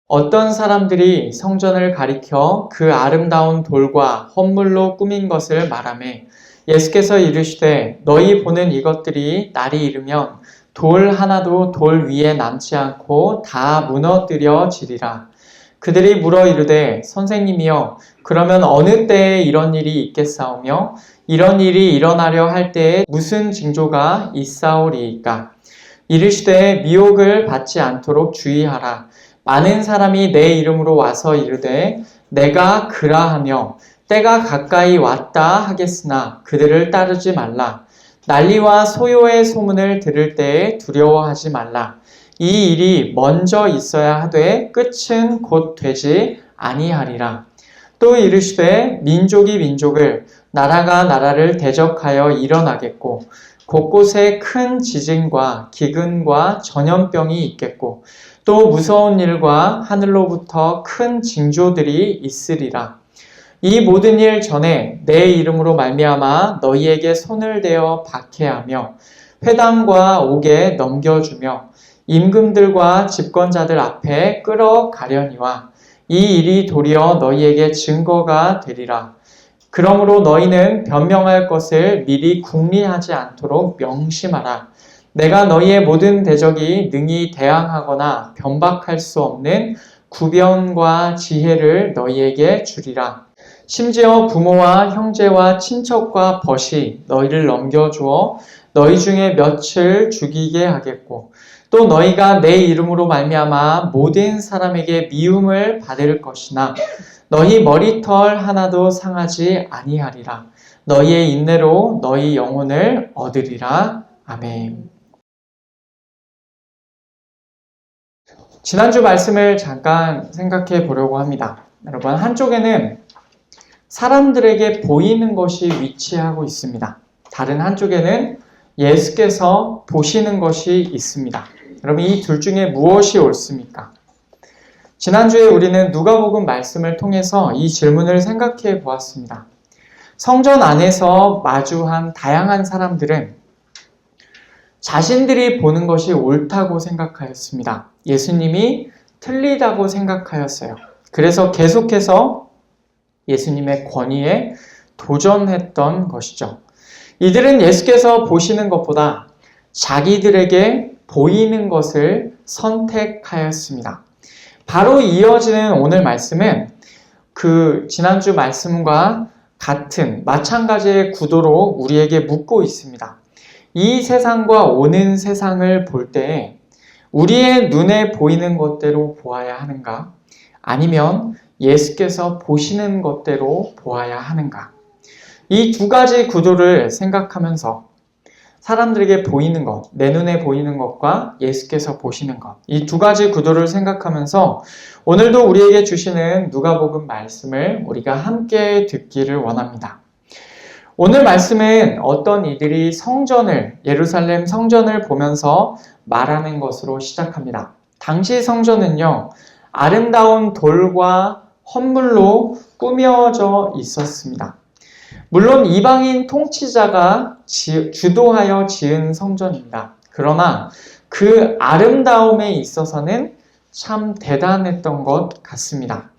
어떤 사람들이 성전을 가리켜 그 아름다운 돌과 헌물로 꾸민 것을 말하매 예수께서 이르시되 너희 보는 이것들이 날이 이르면 돌 하나도 돌 위에 남지 않고 다 무너뜨려지리라. 그들이 물어 이르되 선생님이여 그러면 어느 때에 이런 일이 있겠사오며 이런 일이 일어나려 할 때에 무슨 징조가 있사오리이까? 이르시되 미혹을 받지 않도록 주의하라. 많은 사람이 내 이름으로 와서 이르되 내가 그라하며 때가 가까이 왔다 하겠으나 그들을 따르지 말라. 난리와 소요의 소문을 들을 때에 두려워하지 말라. 이 일이 먼저 있어야 하되 끝은 곧 되지 아니하리라. 또 이르시되 민족이 민족을 나라가 나라를 대적하여 일어나겠고 곳곳에 큰 지진과 기근과 전염병이 있겠고 또 무서운 일과 하늘로부터 큰 징조들이 있으리라. 이 모든 일 전에 내 이름으로 말미암아 너희에게 손을 대어 박해하며 회당과 옥에 넘겨주며 임금들과 집권자들 앞에 끌어가려니와 이 일이 도리어 너희에게 증거가 되리라. 그러므로 너희는 변명할 것을 미리 궁리하지 않도록 명심하라. 내가 너희의 모든 대적이 능히 대항하거나 변박할 수 없는 구변과 지혜를 너희에게 주리라. 심지어 부모와 형제와 친척과 벗이 너희를 넘겨주어 너희 중에 몇을 죽이게 하겠고 또 너희가 내 이름으로 말미암아 모든 사람에게 미움을 받을 것이나 너희 머리털 하나도 상하지 아니하리라. 너희의 인내로 너희 영혼을 얻으리라. 아멘. 지난주 말씀을 잠깐 생각해 보려고 합니다. 여러분, 한쪽에는 사람들에게 보이는 것이 위치하고 있습니다. 다른 한쪽에는 예수께서 보시는 것이 있습니다. 여러분, 이 둘 중에 무엇이 옳습니까? 지난주에 우리는 누가복음 말씀을 통해서 이 질문을 생각해 보았습니다. 성전 안에서 마주한 다양한 사람들은 자신들이 보는 것이 옳다고 생각하였습니다. 예수님이 틀리다고 생각하였어요. 그래서 계속해서 예수님의 권위에 도전했던 것이죠. 이들은 예수께서 보시는 것보다 자기들에게 보이는 것을 선택하였습니다. 바로 이어지는 오늘 말씀은 그 지난주 말씀과 같은 마찬가지의 구도로 우리에게 묻고 있습니다. 이 세상과 오는 세상을 볼 때 우리의 눈에 보이는 것대로 보아야 하는가? 아니면 예수께서 보시는 것대로 보아야 하는가? 이 두 가지 구도를 생각하면서 사람들에게 보이는 것, 내 눈에 보이는 것과 예수께서 보시는 것, 이 두 가지 구도를 생각하면서 오늘도 우리에게 주시는 누가복음 말씀을 우리가 함께 듣기를 원합니다. 오늘 말씀은 어떤 이들이 예루살렘 성전을 보면서 말하는 것으로 시작합니다. 당시 성전은요, 아름다운 돌과 헌물로 꾸며져 있었습니다. 물론 이방인 통치자가 주도하여 지은 성전입니다. 그러나 그 아름다움에 있어서는 참 대단했던 것 같습니다.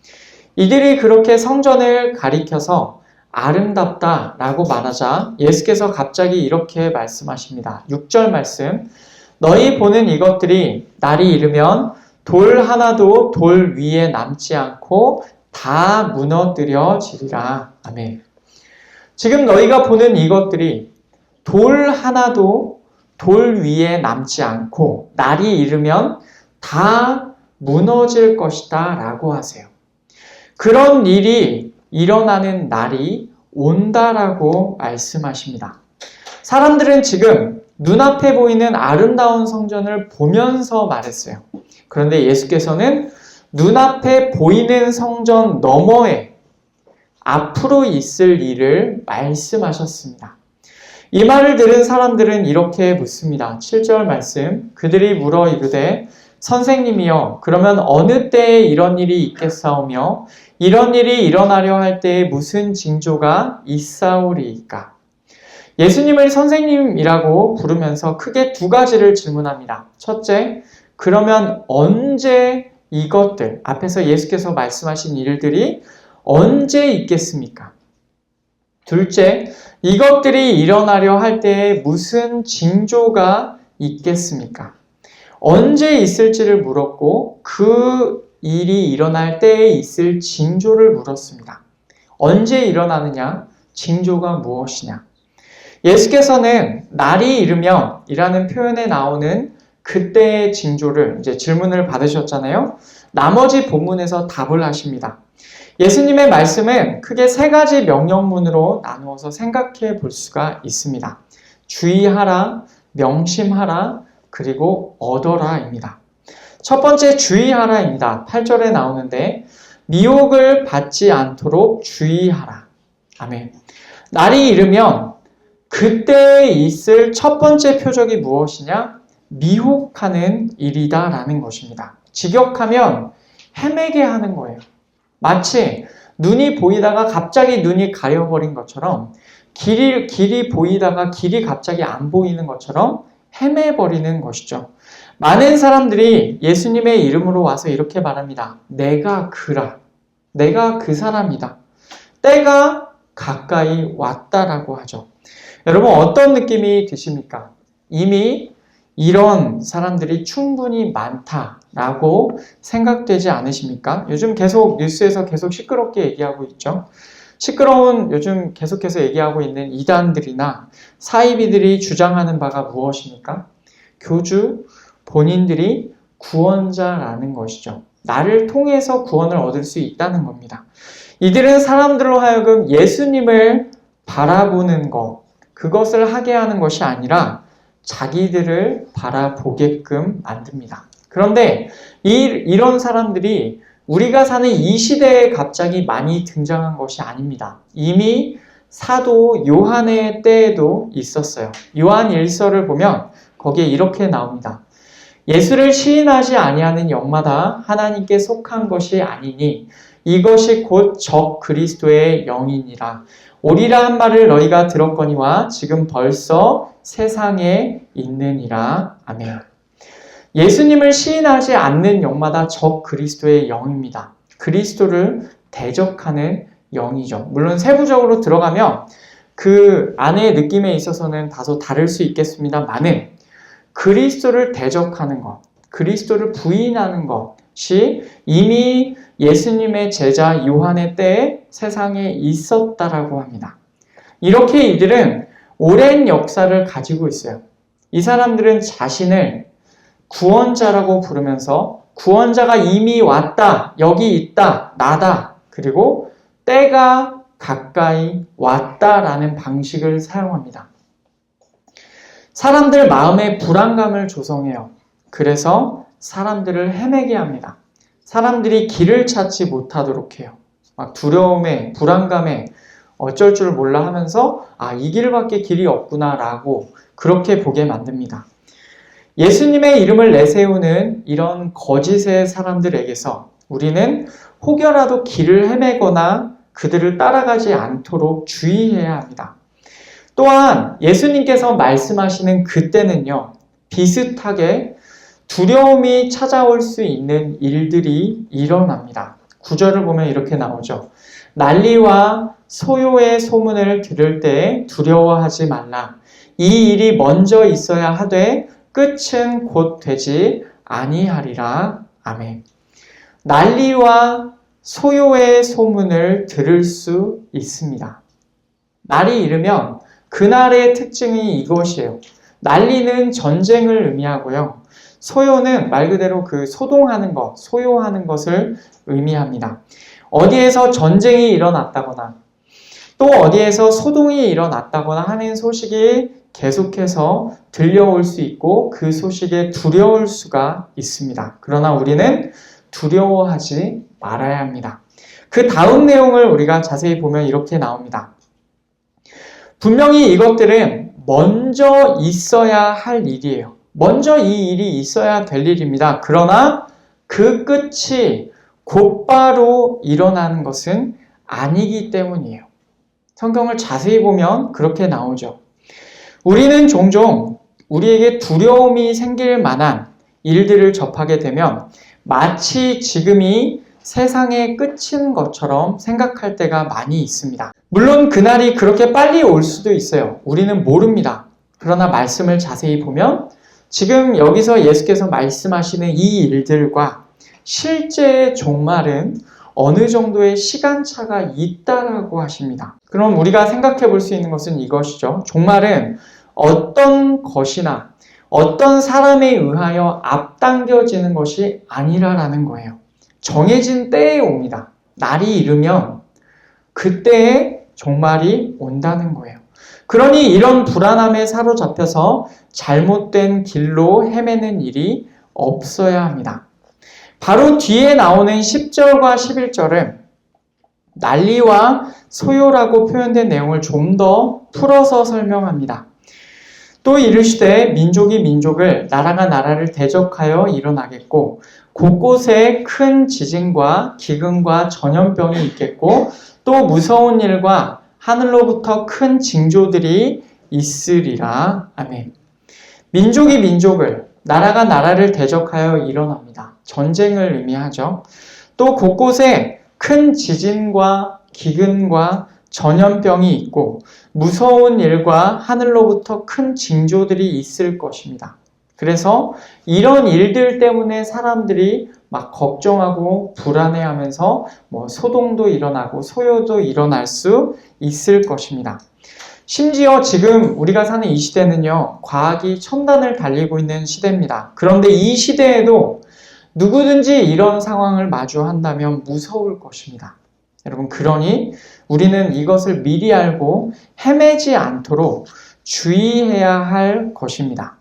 이들이 그렇게 성전을 가리켜서 아름답다라고 말하자 예수께서 갑자기 이렇게 말씀하십니다. 6절 말씀, 너희 보는 이것들이 날이 이르면 돌 하나도 돌 위에 남지 않고 다 무너뜨려지리라. 아멘. 지금 너희가 보는 이것들이 돌 하나도 돌 위에 남지 않고 날이 이르면 다 무너질 것이다 라고 하세요. 그런 일이 일어나는 날이 온다라고 말씀하십니다. 사람들은 지금 눈앞에 보이는 아름다운 성전을 보면서 말했어요. 그런데 예수께서는 눈앞에 보이는 성전 너머에 앞으로 있을 일을 말씀하셨습니다. 이 말을 들은 사람들은 이렇게 묻습니다. 7절 말씀, 그들이 물어 이르되 선생님이여 그러면 어느 때에 이런 일이 있겠사오며 이런 일이 일어나려 할 때에 무슨 징조가 있사오리이까? 예수님을 선생님이라고 부르면서 크게 두 가지를 질문합니다. 첫째, 그러면 언제 이것들, 앞에서 예수께서 말씀하신 일들이 언제 있겠습니까? 둘째, 이것들이 일어나려 할 때에 무슨 징조가 있겠습니까? 언제 있을지를 물었고 그 일이 일어날 때에 있을 징조를 물었습니다. 언제 일어나느냐? 징조가 무엇이냐? 예수께서는 날이 이르면 이라는 표현에 나오는 그때의 징조를 이제 질문을 받으셨잖아요. 나머지 본문에서 답을 하십니다. 예수님의 말씀은 크게 세 가지 명령문으로 나누어서 생각해 볼 수가 있습니다. 주의하라, 명심하라, 그리고 얻어라입니다. 첫 번째 주의하라입니다. 8절에 나오는데 미혹을 받지 않도록 주의하라. 아멘. 날이 이르면 그때에 있을 첫 번째 표적이 무엇이냐? 미혹하는 일이다라는 것입니다. 직역하면 헤매게 하는 거예요. 마치 눈이 보이다가 갑자기 눈이 가려버린 것처럼 길이 보이다가 길이 갑자기 안 보이는 것처럼 헤매버리는 것이죠. 많은 사람들이 예수님의 이름으로 와서 이렇게 말합니다. 내가 그라. 내가 그 사람이다. 때가 가까이 왔다라고 하죠. 여러분 어떤 느낌이 드십니까? 이미 이런 사람들이 충분히 많다라고 생각되지 않으십니까? 요즘 계속 뉴스에서 계속 시끄럽게 얘기하고 있죠. 시끄러운 요즘 계속해서 얘기하고 있는 이단들이나 사이비들이 주장하는 바가 무엇입니까? 교주 본인들이 구원자라는 것이죠. 나를 통해서 구원을 얻을 수 있다는 겁니다. 이들은 사람들로 하여금 예수님을 바라보는 것, 그것을 하게 하는 것이 아니라 자기들을 바라보게끔 만듭니다. 그런데 이런 사람들이 우리가 사는 이 시대에 갑자기 많이 등장한 것이 아닙니다. 이미 사도 요한의 때에도 있었어요. 요한 1서를 보면 거기에 이렇게 나옵니다. 예수를 시인하지 아니하는 영마다 하나님께 속한 것이 아니니 이것이 곧 적 그리스도의 영이니라. 오리라 한 말을 너희가 들었거니와 지금 벌써 세상에 있느니라. 아멘. 예수님을 시인하지 않는 영마다 적 그리스도의 영입니다. 그리스도를 대적하는 영이죠. 물론 세부적으로 들어가면 그 안의 느낌에 있어서는 다소 다를 수 있겠습니다만은 그리스도를 대적하는 것, 그리스도를 부인하는 것이 이미 예수님의 제자 요한의 때에 세상에 있었다라고 합니다. 이렇게 이들은 오랜 역사를 가지고 있어요. 이 사람들은 자신을 구원자라고 부르면서 구원자가 이미 왔다, 여기 있다, 나다, 그리고 때가 가까이 왔다라는 방식을 사용합니다. 사람들 마음에 불안감을 조성해요. 그래서 사람들을 헤매게 합니다. 사람들이 길을 찾지 못하도록 해요. 막 두려움에, 불안감에 어쩔 줄 몰라 하면서 이 길밖에 길이 없구나라고 그렇게 보게 만듭니다. 예수님의 이름을 내세우는 이런 거짓의 사람들에게서 우리는 혹여라도 길을 헤매거나 그들을 따라가지 않도록 주의해야 합니다. 또한 예수님께서 말씀하시는 그때는요, 비슷하게 두려움이 찾아올 수 있는 일들이 일어납니다. 9절을 보면 이렇게 나오죠. 난리와 소요의 소문을 들을 때에 두려워하지 말라. 이 일이 먼저 있어야 하되 끝은 곧 되지 아니하리라. 아멘. 난리와 소요의 소문을 들을 수 있습니다. 날이 이르면 그날의 특징이 이것이에요. 난리는 전쟁을 의미하고요. 소요는 말 그대로 그 소동하는 것, 소요하는 것을 의미합니다. 어디에서 전쟁이 일어났다거나 또 어디에서 소동이 일어났다거나 하는 소식이 계속해서 들려올 수 있고 그 소식에 두려울 수가 있습니다. 그러나 우리는 두려워하지 말아야 합니다. 그 다음 내용을 우리가 자세히 보면 이렇게 나옵니다. 분명히 이것들은 먼저 있어야 할 일이에요. 먼저 이 일이 있어야 될 일입니다. 그러나 그 끝이 곧바로 일어나는 것은 아니기 때문이에요. 성경을 자세히 보면 그렇게 나오죠. 우리는 종종 우리에게 두려움이 생길 만한 일들을 접하게 되면 마치 지금이 세상의 끝인 것처럼 생각할 때가 많이 있습니다. 물론 그날이 그렇게 빨리 올 수도 있어요. 우리는 모릅니다. 그러나 말씀을 자세히 보면 지금 여기서 예수께서 말씀하시는 이 일들과 실제의 종말은 어느 정도의 시간차가 있다라고 하십니다. 그럼 우리가 생각해 볼 수 있는 것은 이것이죠. 종말은 어떤 것이나 어떤 사람에 의하여 앞당겨지는 것이 아니라라는 거예요. 정해진 때에 옵니다. 날이 이르면 그때에 종말이 온다는 거예요. 그러니 이런 불안함에 사로잡혀서 잘못된 길로 헤매는 일이 없어야 합니다. 바로 뒤에 나오는 10절과 11절은 난리와 소요라고 표현된 내용을 좀 더 풀어서 설명합니다. 또 이르시되 민족이 민족을 나라가 나라를 대적하여 일어나겠고 곳곳에 큰 지진과 기근과 전염병이 있겠고 또 무서운 일과 하늘로부터 큰 징조들이 있으리라. 아멘. 민족이 민족을, 나라가 나라를 대적하여 일어납니다. 전쟁을 의미하죠. 또 곳곳에 큰 지진과 기근과 전염병이 있고 무서운 일과 하늘로부터 큰 징조들이 있을 것입니다. 그래서 이런 일들 때문에 사람들이 막 걱정하고 불안해하면서 소동도 일어나고 소요도 일어날 수 있을 것입니다. 심지어 지금 우리가 사는 이 시대는요, 과학이 첨단을 달리고 있는 시대입니다. 그런데 이 시대에도 누구든지 이런 상황을 마주한다면 무서울 것입니다. 여러분, 그러니 우리는 이것을 미리 알고 헤매지 않도록 주의해야 할 것입니다.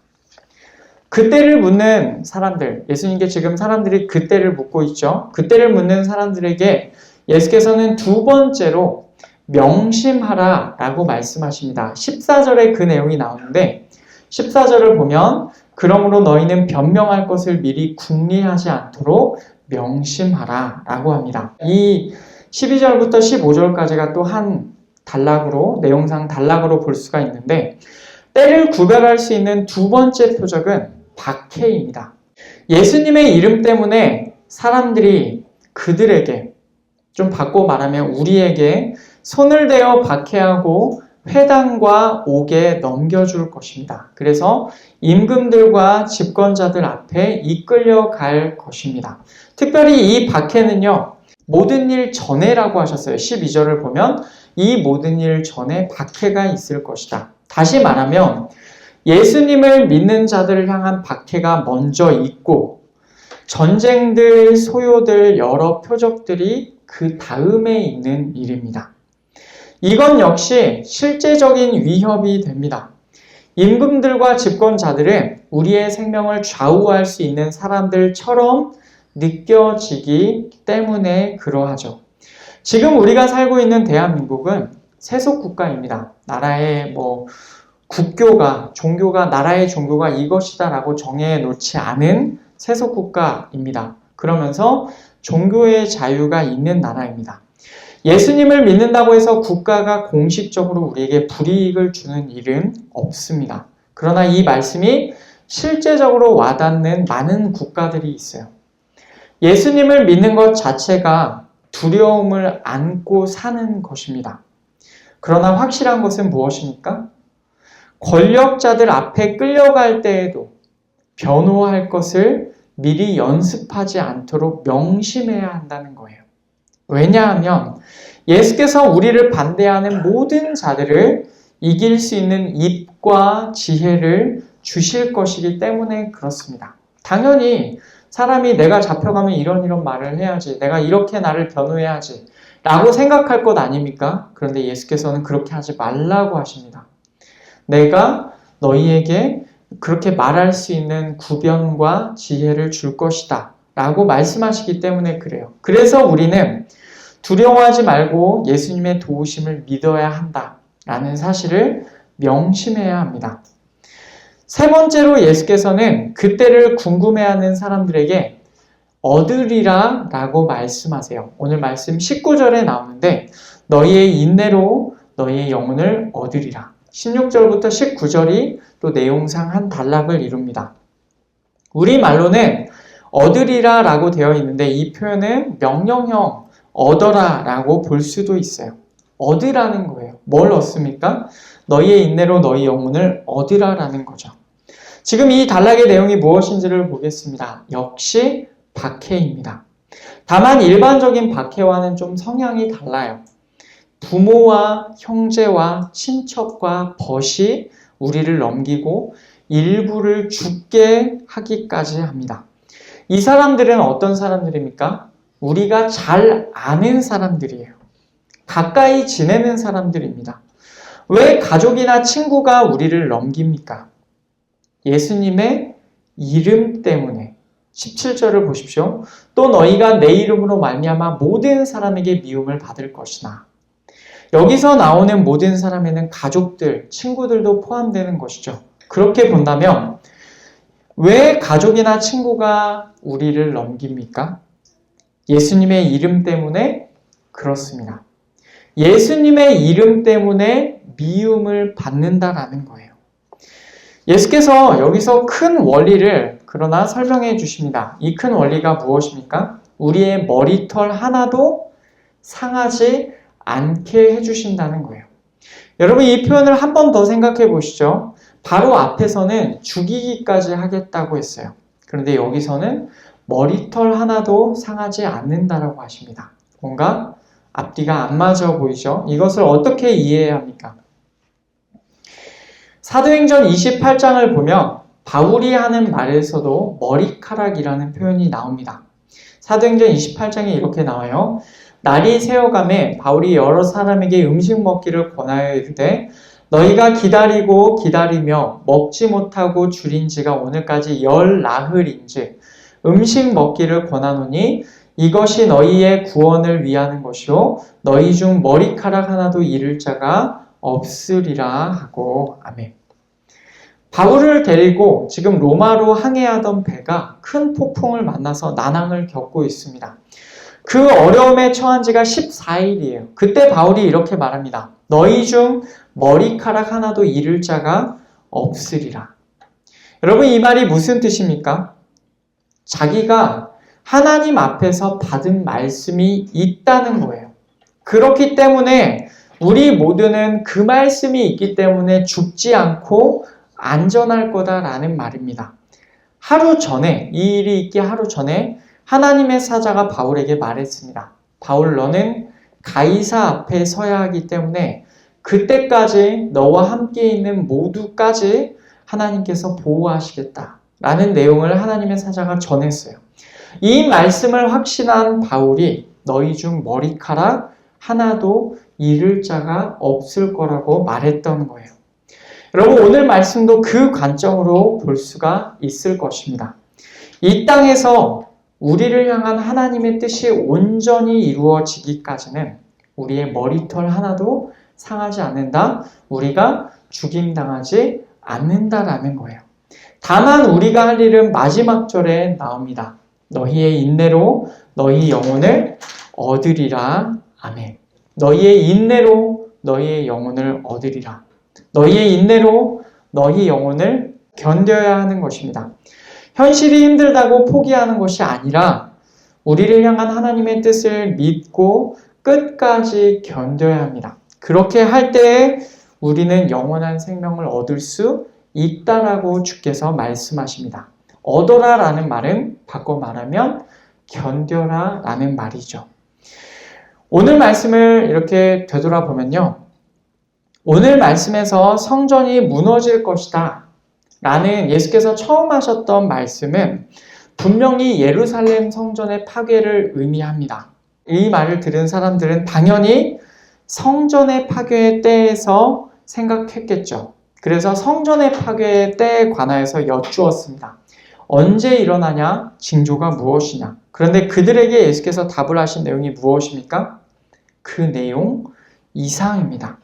그때를 묻는 사람들, 예수님께 지금 사람들이 그때를 묻고 있죠. 그때를 묻는 사람들에게 예수께서는 두 번째로 명심하라 라고 말씀하십니다. 14절에 그 내용이 나오는데 14절을 보면 그러므로 너희는 변명할 것을 미리 궁리하지 않도록 명심하라 라고 합니다. 이 12절부터 15절까지가 또 한 단락으로, 내용상 단락으로 볼 수가 있는데 때를 구별할 수 있는 두 번째 표적은 박해입니다. 예수님의 이름 때문에 사람들이 그들에게, 좀 바꿔 말하면 우리에게 손을 대어 박해하고 회당과 옥에 넘겨줄 것입니다. 그래서 임금들과 집권자들 앞에 이끌려 갈 것입니다. 특별히 이 박해는요, 모든 일 전에라고 하셨어요. 12절을 보면 이 모든 일 전에 박해가 있을 것이다. 다시 말하면 예수님을 믿는 자들을 향한 박해가 먼저 있고 전쟁들, 소요들, 여러 표적들이 그 다음에 있는 일입니다. 이건 역시 실제적인 위협이 됩니다. 임금들과 집권자들은 우리의 생명을 좌우할 수 있는 사람들처럼 느껴지기 때문에 그러하죠. 지금 우리가 살고 있는 대한민국은 세속국가입니다. 나라의 국교가, 종교가, 나라의 종교가 이것이다라고 정해놓지 않은 세속국가입니다. 그러면서 종교의 자유가 있는 나라입니다. 예수님을 믿는다고 해서 국가가 공식적으로 우리에게 불이익을 주는 일은 없습니다. 그러나 이 말씀이 실제적으로 와닿는 많은 국가들이 있어요. 예수님을 믿는 것 자체가 두려움을 안고 사는 것입니다. 그러나 확실한 것은 무엇입니까? 권력자들 앞에 끌려갈 때에도 변호할 것을 미리 연습하지 않도록 명심해야 한다는 거예요. 왜냐하면 예수께서 우리를 반대하는 모든 자들을 이길 수 있는 입과 지혜를 주실 것이기 때문에 그렇습니다. 당연히 사람이 내가 잡혀가면 이런 말을 해야지, 내가 이렇게 나를 변호해야지 라고 생각할 것 아닙니까? 그런데 예수께서는 그렇게 하지 말라고 하십니다. 내가 너희에게 그렇게 말할 수 있는 구변과 지혜를 줄 것이다 라고 말씀하시기 때문에 그래요. 그래서 우리는 두려워하지 말고 예수님의 도우심을 믿어야 한다라는 사실을 명심해야 합니다. 세 번째로 예수께서는 그때를 궁금해하는 사람들에게 얻으리라 라고 말씀하세요. 오늘 말씀 19절에 나오는데 너희의 인내로 너희의 영혼을 얻으리라. 16절부터 19절이 또 내용상 한 단락을 이룹니다. 우리말로는 얻으리라 라고 되어 있는데 이 표현은 명령형 얻어라 라고 볼 수도 있어요. 얻으라는 거예요. 뭘 얻습니까? 너희의 인내로 너희 영혼을 얻으라 라는 거죠. 지금 이 단락의 내용이 무엇인지를 보겠습니다. 역시 박해입니다. 다만 일반적인 박해와는 좀 성향이 달라요. 부모와 형제와 친척과 벗이 우리를 넘기고 일부를 죽게 하기까지 합니다. 이 사람들은 어떤 사람들입니까? 우리가 잘 아는 사람들이에요. 가까이 지내는 사람들입니다. 왜 가족이나 친구가 우리를 넘깁니까? 예수님의 이름 때문에. 17절을 보십시오. 또 너희가 내 이름으로 말미암아 모든 사람에게 미움을 받을 것이나. 여기서 나오는 모든 사람에는 가족들, 친구들도 포함되는 것이죠. 그렇게 본다면 왜 가족이나 친구가 우리를 넘깁니까? 예수님의 이름 때문에 그렇습니다. 예수님의 이름 때문에 미움을 받는다라는 거예요. 예수께서 여기서 큰 원리를 그러나 설명해 주십니다. 이 큰 원리가 무엇입니까? 우리의 머리털 하나도 상하지 않게 해주신다는 거예요. 여러분 이 표현을 한 번 더 생각해 보시죠. 바로 앞에서는 죽이기까지 하겠다고 했어요. 그런데 여기서는 머리털 하나도 상하지 않는다라고 하십니다. 뭔가 앞뒤가 안 맞아 보이죠? 이것을 어떻게 이해해야 합니까? 사도행전 28장을 보면 바울이 하는 말에서도 머리카락이라는 표현이 나옵니다. 사도행전 28장에 이렇게 나와요. 날이 새어가매 바울이 여러 사람에게 음식 먹기를 권하여 이르되 너희가 기다리고 기다리며 먹지 못하고 줄인 지가 오늘까지 열 나흘인즉 음식 먹기를 권하노니 이것이 너희의 구원을 위하는 것이요 너희 중 머리카락 하나도 잃을 자가 없으리라 하고 아멘. 바울을 데리고 지금 로마로 항해하던 배가 큰 폭풍을 만나서 난항을 겪고 있습니다. 그 어려움에 처한 지가 14일이에요. 그때 바울이 이렇게 말합니다. 너희 중 머리카락 하나도 잃을 자가 없으리라. 여러분 이 말이 무슨 뜻입니까? 자기가 하나님 앞에서 받은 말씀이 있다는 거예요. 그렇기 때문에 우리 모두는 그 말씀이 있기 때문에 죽지 않고 안전할 거다라는 말입니다. 하루 전에, 이 일이 있기 하루 전에 하나님의 사자가 바울에게 말했습니다. 바울 너는 가이사 앞에 서야 하기 때문에 그때까지 너와 함께 있는 모두까지 하나님께서 보호하시겠다라는 내용을 하나님의 사자가 전했어요. 이 말씀을 확신한 바울이 너희 중 머리카락 하나도 잃을 자가 없을 거라고 말했던 거예요. 여러분 오늘 말씀도 그 관점으로 볼 수가 있을 것입니다. 이 땅에서 우리를 향한 하나님의 뜻이 온전히 이루어지기까지는 우리의 머리털 하나도 상하지 않는다. 우리가 죽임당하지 않는다라는 거예요. 다만 우리가 할 일은 마지막 절에 나옵니다. 너희의 인내로 너희 영혼을 얻으리라. 아멘. 너희의 인내로 너희의 영혼을 얻으리라. 너희의 인내로 너희 영혼을 견뎌야 하는 것입니다. 현실이 힘들다고 포기하는 것이 아니라 우리를 향한 하나님의 뜻을 믿고 끝까지 견뎌야 합니다. 그렇게 할 때에 우리는 영원한 생명을 얻을 수 있다라고 주께서 말씀하십니다. 얻어라 라는 말은 바꿔 말하면 견뎌라 라는 말이죠. 오늘 말씀을 이렇게 되돌아보면요. 오늘 말씀에서 성전이 무너질 것이다 라는 예수께서 처음 하셨던 말씀은 분명히 예루살렘 성전의 파괴를 의미합니다. 이 말을 들은 사람들은 당연히 성전의 파괴의 때에서 생각했겠죠. 그래서 성전의 파괴의 때에 관하여서 여쭈었습니다. 언제 일어나냐? 징조가 무엇이냐? 그런데 그들에게 예수께서 답을 하신 내용이 무엇입니까? 그 내용 이상입니다.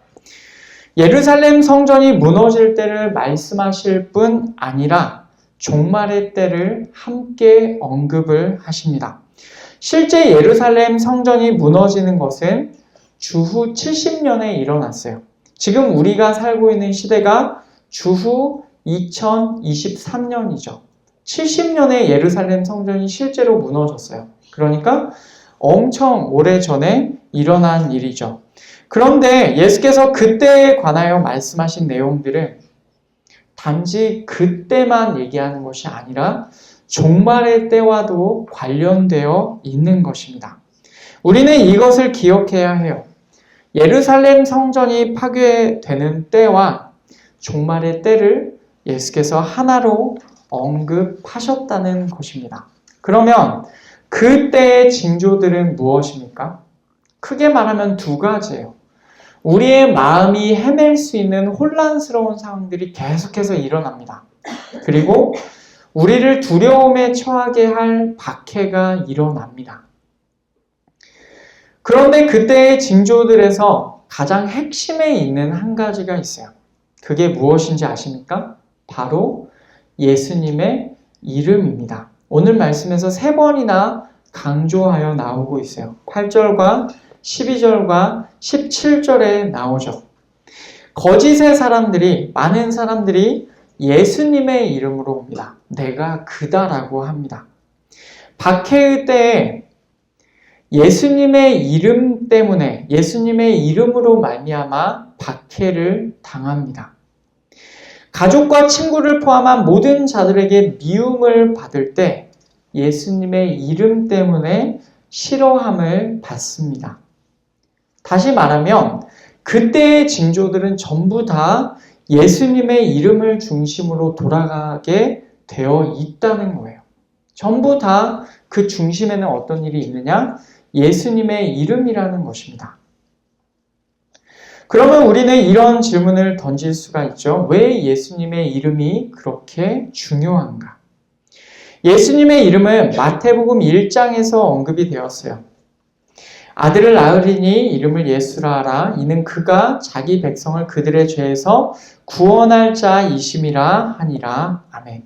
예루살렘 성전이 무너질 때를 말씀하실 뿐 아니라 종말의 때를 함께 언급을 하십니다. 실제 예루살렘 성전이 무너지는 것은 주후 70년에 일어났어요. 지금 우리가 살고 있는 시대가 주후 2023년이죠. 70년에 예루살렘 성전이 실제로 무너졌어요. 그러니까 엄청 오래전에 일어난 일이죠. 그런데 예수께서 그때에 관하여 말씀하신 내용들은 단지 그때만 얘기하는 것이 아니라 종말의 때와도 관련되어 있는 것입니다. 우리는 이것을 기억해야 해요. 예루살렘 성전이 파괴되는 때와 종말의 때를 예수께서 하나로 언급하셨다는 것입니다. 그러면 그때의 징조들은 무엇입니까? 크게 말하면 두 가지예요. 우리의 마음이 헤맬 수 있는 혼란스러운 상황들이 계속해서 일어납니다. 그리고 우리를 두려움에 처하게 할 박해가 일어납니다. 그런데 그때의 징조들에서 가장 핵심에 있는 한 가지가 있어요. 그게 무엇인지 아십니까? 바로 예수님의 이름입니다. 오늘 말씀에서 3번이나 강조하여 나오고 있어요. 8절과 12절과 17절에 나오죠. 거짓의 사람들이, 많은 사람들이 예수님의 이름으로 옵니다. 내가 그다라고 합니다. 박해의 때에 예수님의 이름 때문에, 예수님의 이름으로 말미암아 박해를 당합니다. 가족과 친구를 포함한 모든 자들에게 미움을 받을 때 예수님의 이름 때문에 싫어함을 받습니다. 다시 말하면 그때의 징조들은 전부 다 예수님의 이름을 중심으로 돌아가게 되어 있다는 거예요. 전부 다 그 중심에는 어떤 일이 있느냐? 예수님의 이름이라는 것입니다. 그러면 우리는 이런 질문을 던질 수가 있죠. 왜 예수님의 이름이 그렇게 중요한가? 예수님의 이름은 마태복음 1장에서 언급이 되었어요. 아들을 낳으리니 이름을 예수라 하라. 이는 그가 자기 백성을 그들의 죄에서 구원할 자이심이라 하니라. 아멘.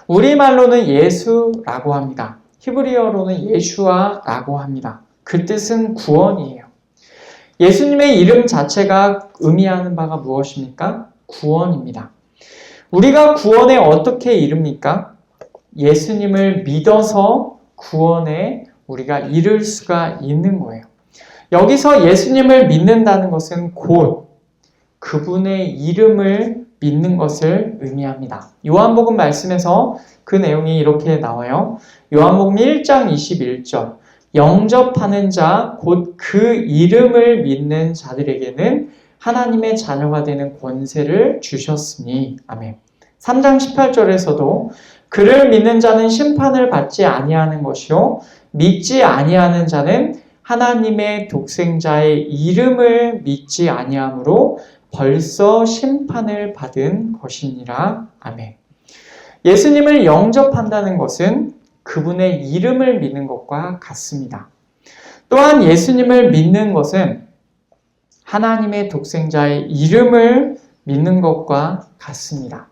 우리말로는 예수라고 합니다. 히브리어로는 예슈아라고 합니다. 그 뜻은 구원이에요. 예수님의 이름 자체가 의미하는 바가 무엇입니까? 구원입니다. 우리가 구원에 어떻게 이릅니까? 예수님을 믿어서 구원에 우리가 이를 수가 있는 거예요. 여기서 예수님을 믿는다는 것은 곧 그분의 이름을 믿는 것을 의미합니다. 요한복음 말씀에서 그 내용이 이렇게 나와요. 요한복음 1장 21절 영접하는 자, 곧 그 이름을 믿는 자들에게는 하나님의 자녀가 되는 권세를 주셨으니. 아멘. 3장 18절에서도 그를 믿는 자는 심판을 받지 아니하는 것이요 믿지 아니하는 자는 하나님의 독생자의 이름을 믿지 아니하므로 벌써 심판을 받은 것이니라. 아멘. 예수님을 영접한다는 것은 그분의 이름을 믿는 것과 같습니다. 또한 예수님을 믿는 것은 하나님의 독생자의 이름을 믿는 것과 같습니다.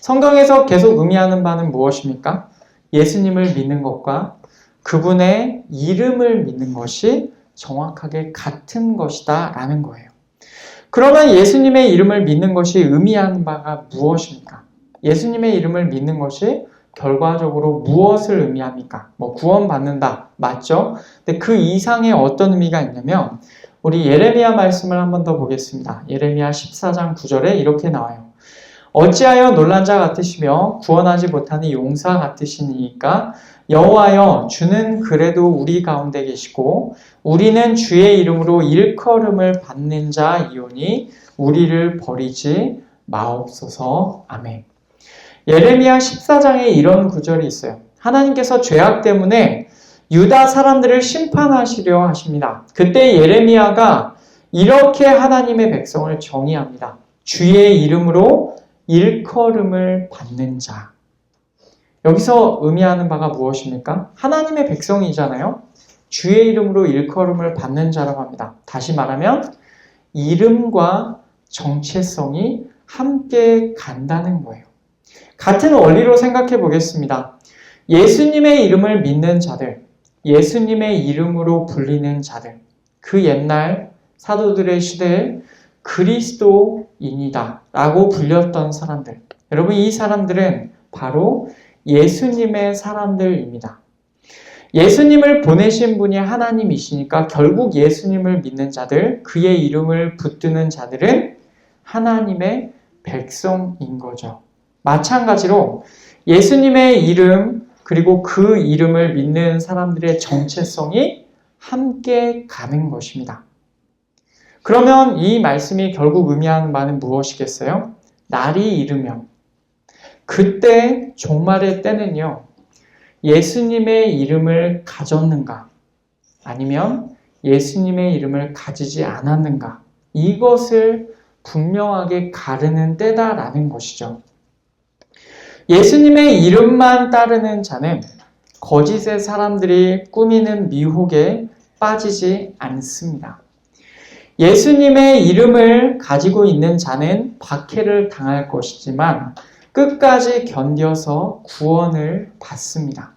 성경에서 계속 의미하는 바는 무엇입니까? 예수님을 믿는 것과 그분의 이름을 믿는 것이 정확하게 같은 것이다 라는 거예요. 그러면 예수님의 이름을 믿는 것이 의미하는 바가 무엇입니까? 예수님의 이름을 믿는 것이 결과적으로 무엇을 의미합니까? 구원받는다. 맞죠? 근데 그 이상의 어떤 의미가 있냐면 우리 예레미야 말씀을 한 번 더 보겠습니다. 예레미야 14장 9절에 이렇게 나와요. 어찌하여 놀란 자 같으시며 구원하지 못하는 용사 같으시니까 여호와여 주는 그래도 우리 가운데 계시고 우리는 주의 이름으로 일컬음을 받는 자이오니 우리를 버리지 마옵소서. 아멘. 예레미야 14장에 이런 구절이 있어요. 하나님께서 죄악 때문에 유다 사람들을 심판하시려 하십니다. 그때 예레미야가 이렇게 하나님의 백성을 정의합니다. 주의 이름으로 일컬음을 받는 자. 여기서 의미하는 바가 무엇입니까? 하나님의 백성이잖아요. 주의 이름으로 일컬음을 받는 자라고 합니다. 다시 말하면 이름과 정체성이 함께 간다는 거예요. 같은 원리로 생각해 보겠습니다. 예수님의 이름을 믿는 자들, 예수님의 이름으로 불리는 자들, 그 옛날 사도들의 시대에 그리스도인이다 라고 불렸던 사람들. 여러분, 이 사람들은 바로 예수님의 사람들입니다. 예수님을 보내신 분이 하나님이시니까 결국 예수님을 믿는 자들, 그의 이름을 붙드는 자들은 하나님의 백성인 거죠. 마찬가지로 예수님의 이름, 그리고 그 이름을 믿는 사람들의 정체성이 함께 가는 것입니다. 그러면 이 말씀이 결국 의미하는 바는 무엇이겠어요? 날이 이르면, 그때 종말의 때는요, 예수님의 이름을 가졌는가, 아니면 예수님의 이름을 가지지 않았는가, 이것을 분명하게 가르는 때다라는 것이죠. 예수님의 이름만 따르는 자는 거짓의 사람들이 꾸미는 미혹에 빠지지 않습니다. 예수님의 이름을 가지고 있는 자는 박해를 당할 것이지만 끝까지 견뎌서 구원을 받습니다.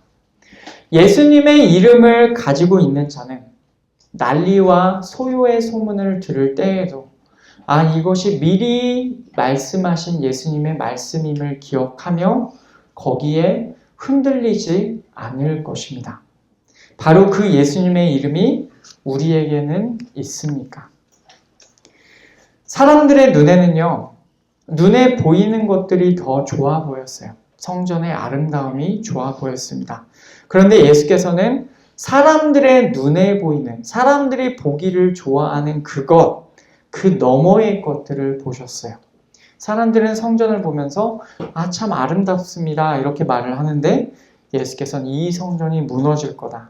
예수님의 이름을 가지고 있는 자는 난리와 소요의 소문을 들을 때에도 이것이 미리 말씀하신 예수님의 말씀임을 기억하며 거기에 흔들리지 않을 것입니다. 바로 그 예수님의 이름이 우리에게는 있습니까? 사람들의 눈에는요, 눈에 보이는 것들이 더 좋아 보였어요. 성전의 아름다움이 좋아 보였습니다. 그런데 예수께서는 사람들의 눈에 보이는, 사람들이 보기를 좋아하는 그것, 그 너머의 것들을 보셨어요. 사람들은 성전을 보면서 참 아름답습니다 이렇게 말을 하는데 예수께서는 이 성전이 무너질 거다,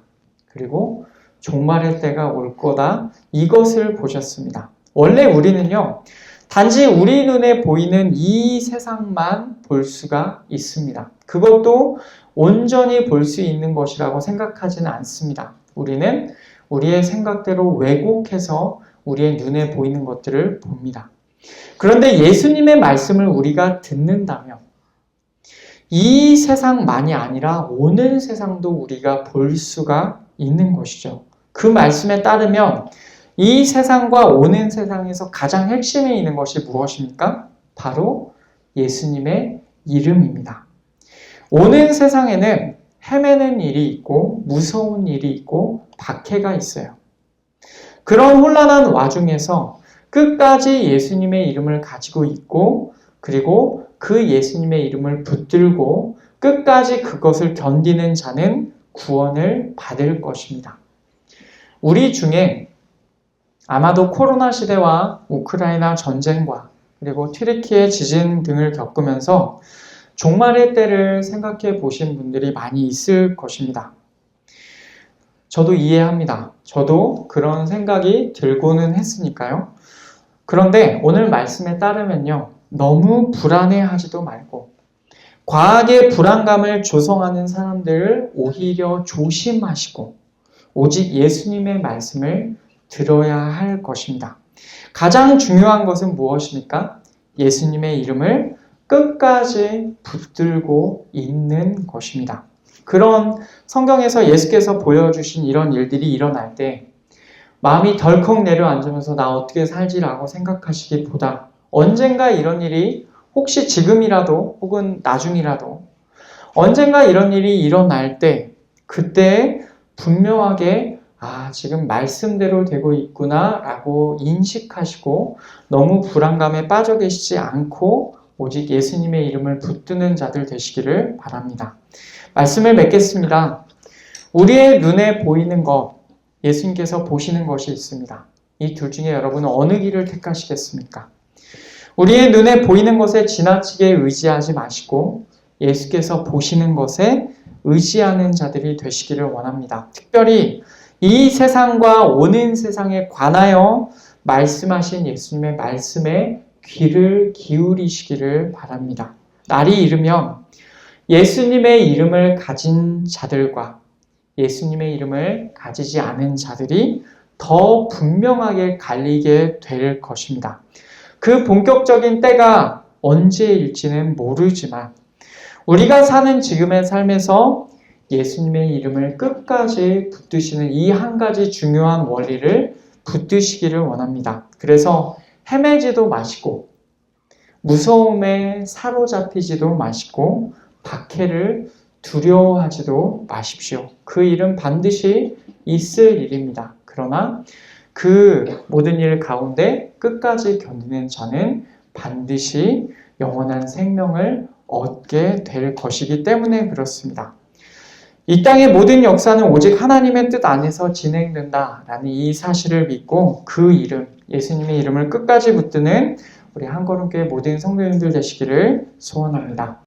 그리고 종말의 때가 올 거다, 이것을 보셨습니다. 원래 우리는요, 단지 우리 눈에 보이는 이 세상만 볼 수가 있습니다. 그것도 온전히 볼 수 있는 것이라고 생각하지는 않습니다. 우리는 우리의 생각대로 왜곡해서 우리의 눈에 보이는 것들을 봅니다. 그런데 예수님의 말씀을 우리가 듣는다면 이 세상만이 아니라 오는 세상도 우리가 볼 수가 있는 것이죠. 그 말씀에 따르면 이 세상과 오는 세상에서 가장 핵심에 있는 것이 무엇입니까? 바로 예수님의 이름입니다. 오는 세상에는 헤매는 일이 있고 무서운 일이 있고 박해가 있어요. 그런 혼란한 와중에서 끝까지 예수님의 이름을 가지고 있고 그리고 그 예수님의 이름을 붙들고 끝까지 그것을 견디는 자는 구원을 받을 것입니다. 우리 중에 아마도 코로나 시대와 우크라이나 전쟁과 그리고 튀르키예 지진 등을 겪으면서 종말의 때를 생각해 보신 분들이 많이 있을 것입니다. 저도 이해합니다. 저도 그런 생각이 들고는 했으니까요. 그런데 오늘 말씀에 따르면요, 너무 불안해하지도 말고 과하게 불안감을 조성하는 사람들을 오히려 조심하시고 오직 예수님의 말씀을 들어야 할 것입니다. 가장 중요한 것은 무엇입니까? 예수님의 이름을 끝까지 붙들고 있는 것입니다. 그런 성경에서 예수께서 보여주신 이런 일들이 일어날 때 마음이 덜컥 내려앉으면서 나 어떻게 살지라고 생각하시기보다 언젠가 이런 일이 혹시 지금이라도 혹은 나중이라도 언젠가 이런 일이 일어날 때 그때 분명하게 지금 말씀대로 되고 있구나 라고 인식하시고 너무 불안감에 빠져 계시지 않고 오직 예수님의 이름을 붙드는 자들 되시기를 바랍니다. 말씀을 맺겠습니다. 우리의 눈에 보이는 것, 예수님께서 보시는 것이 있습니다. 이 둘 중에 여러분은 어느 길을 택하시겠습니까? 우리의 눈에 보이는 것에 지나치게 의지하지 마시고 예수께서 보시는 것에 의지하는 자들이 되시기를 원합니다. 특별히 이 세상과 오는 세상에 관하여 말씀하신 예수님의 말씀에 귀를 기울이시기를 바랍니다. 날이 이르면 예수님의 이름을 가진 자들과 예수님의 이름을 가지지 않은 자들이 더 분명하게 갈리게 될 것입니다. 그 본격적인 때가 언제일지는 모르지만 우리가 사는 지금의 삶에서 예수님의 이름을 끝까지 붙드시는 이 한 가지 중요한 원리를 붙드시기를 원합니다. 그래서 헤매지도 마시고 무서움에 사로잡히지도 마시고 박해를 두려워하지도 마십시오. 그 일은 반드시 있을 일입니다. 그러나 그 모든 일 가운데 끝까지 견디는 자는 반드시 영원한 생명을 얻게 될 것이기 때문에 그렇습니다. 이 땅의 모든 역사는 오직 하나님의 뜻 안에서 진행된다라는 이 사실을 믿고 그 이름, 예수님의 이름을 끝까지 붙드는 우리 한걸음교회 모든 성도님들 되시기를 소원합니다.